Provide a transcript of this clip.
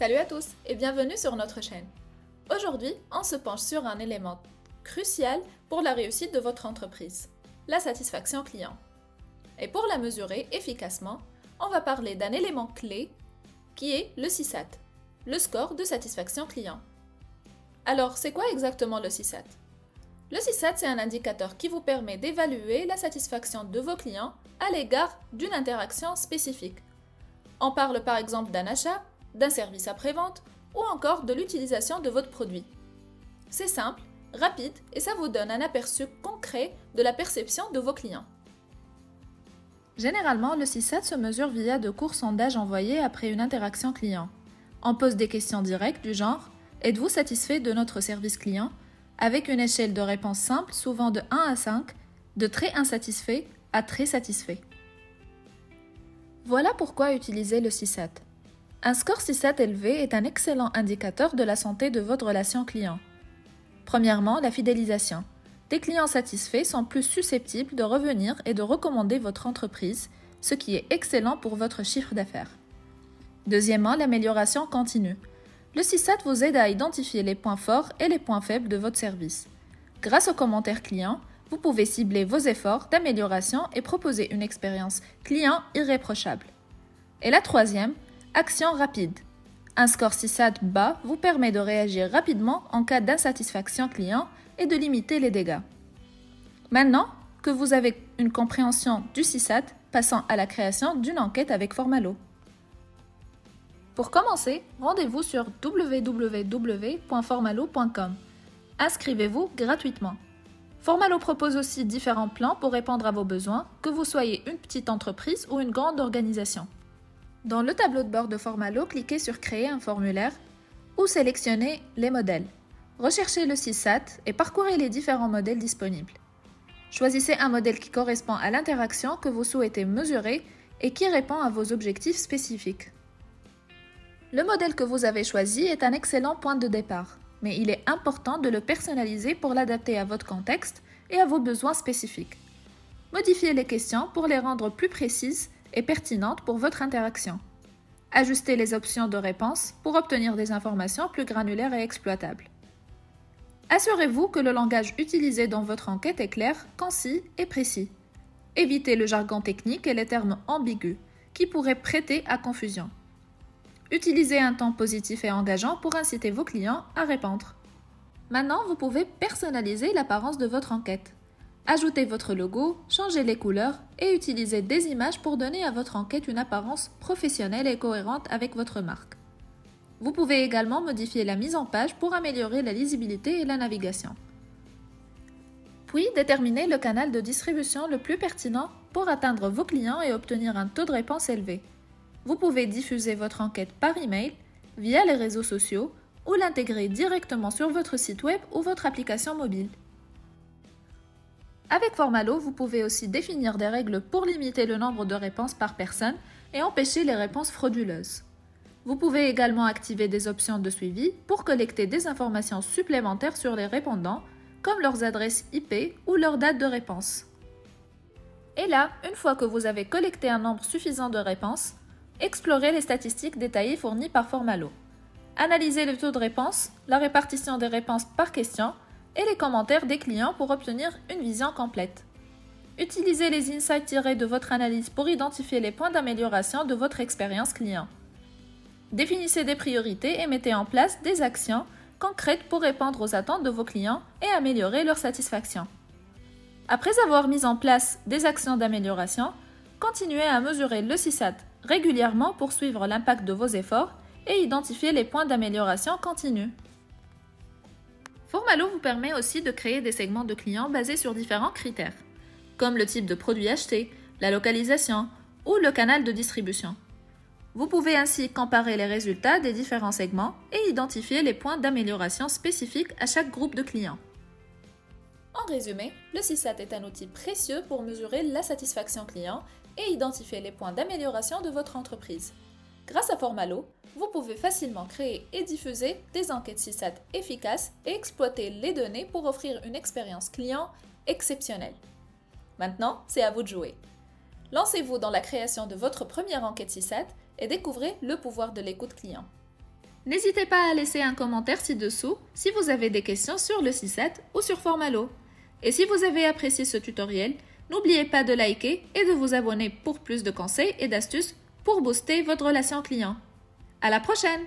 Salut à tous et bienvenue sur notre chaîne. Aujourd'hui, on se penche sur un élément crucial pour la réussite de votre entreprise, la satisfaction client. Et pour la mesurer efficacement, on va parler d'un élément clé qui est le CSAT, le score de satisfaction client. Alors, c'est quoi exactement le CSAT? Le CSAT, c'est un indicateur qui vous permet d'évaluer la satisfaction de vos clients à l'égard d'une interaction spécifique. On parle par exemple d'un achat, d'un service après-vente ou encore de l'utilisation de votre produit. C'est simple, rapide et ça vous donne un aperçu concret de la perception de vos clients. Généralement, le CSAT se mesure via de courts sondages envoyés après une interaction client. On pose des questions directes du genre « Êtes-vous satisfait de notre service client ?» avec une échelle de réponse simple, souvent de 1 à 5, de très insatisfait à très satisfait. Voilà pourquoi utiliser le CSAT. Un score CSAT élevé est un excellent indicateur de la santé de votre relation client. Premièrement, la fidélisation. Des clients satisfaits sont plus susceptibles de revenir et de recommander votre entreprise, ce qui est excellent pour votre chiffre d'affaires. Deuxièmement, l'amélioration continue. Le CSAT vous aide à identifier les points forts et les points faibles de votre service. Grâce aux commentaires clients, vous pouvez cibler vos efforts d'amélioration et proposer une expérience client irréprochable. Et la troisième, action rapide. Un score CSAT bas vous permet de réagir rapidement en cas d'insatisfaction client et de limiter les dégâts. Maintenant que vous avez une compréhension du CSAT, passons à la création d'une enquête avec Formalo. Pour commencer, rendez-vous sur www.formalo.com. Inscrivez-vous gratuitement. Formalo propose aussi différents plans pour répondre à vos besoins, que vous soyez une petite entreprise ou une grande organisation. Dans le tableau de bord de Formalo, cliquez sur Créer un formulaire ou sélectionnez les modèles. Recherchez le CSAT et parcourez les différents modèles disponibles. Choisissez un modèle qui correspond à l'interaction que vous souhaitez mesurer et qui répond à vos objectifs spécifiques. Le modèle que vous avez choisi est un excellent point de départ, mais il est important de le personnaliser pour l'adapter à votre contexte et à vos besoins spécifiques. Modifiez les questions pour les rendre plus précises et pertinentes pour votre interaction. Ajustez les options de réponse pour obtenir des informations plus granulaires et exploitables. Assurez-vous que le langage utilisé dans votre enquête est clair, concis et précis. Évitez le jargon technique et les termes ambigus qui pourraient prêter à confusion. Utilisez un ton positif et engageant pour inciter vos clients à répondre. Maintenant, vous pouvez personnaliser l'apparence de votre enquête. Ajoutez votre logo, changez les couleurs et utilisez des images pour donner à votre enquête une apparence professionnelle et cohérente avec votre marque. Vous pouvez également modifier la mise en page pour améliorer la lisibilité et la navigation. Puis, déterminez le canal de distribution le plus pertinent pour atteindre vos clients et obtenir un taux de réponse élevé. Vous pouvez diffuser votre enquête par email, via les réseaux sociaux ou l'intégrer directement sur votre site web ou votre application mobile. Avec Formalo, vous pouvez aussi définir des règles pour limiter le nombre de réponses par personne et empêcher les réponses frauduleuses. Vous pouvez également activer des options de suivi pour collecter des informations supplémentaires sur les répondants, comme leurs adresses IP ou leur date de réponse. Et là, une fois que vous avez collecté un nombre suffisant de réponses, explorez les statistiques détaillées fournies par Formalo. Analysez le taux de réponse, la répartition des réponses par question et les commentaires des clients pour obtenir une vision complète. Utilisez les insights tirés de votre analyse pour identifier les points d'amélioration de votre expérience client. Définissez des priorités et mettez en place des actions concrètes pour répondre aux attentes de vos clients et améliorer leur satisfaction. Après avoir mis en place des actions d'amélioration, continuez à mesurer le CSAT régulièrement pour suivre l'impact de vos efforts et identifier les points d'amélioration continue. Formalo vous permet aussi de créer des segments de clients basés sur différents critères, comme le type de produit acheté, la localisation ou le canal de distribution. Vous pouvez ainsi comparer les résultats des différents segments et identifier les points d'amélioration spécifiques à chaque groupe de clients. En résumé, le CSAT est un outil précieux pour mesurer la satisfaction client et identifier les points d'amélioration de votre entreprise. Grâce à Formalo, vous pouvez facilement créer et diffuser des enquêtes CSAT efficaces et exploiter les données pour offrir une expérience client exceptionnelle. Maintenant, c'est à vous de jouer. Lancez-vous dans la création de votre première enquête CSAT et découvrez le pouvoir de l'écoute client. N'hésitez pas à laisser un commentaire ci-dessous si vous avez des questions sur le CISAT ou sur Formalo. Et si vous avez apprécié ce tutoriel, n'oubliez pas de liker et de vous abonner pour plus de conseils et d'astuces pour booster votre relation client. À la prochaine!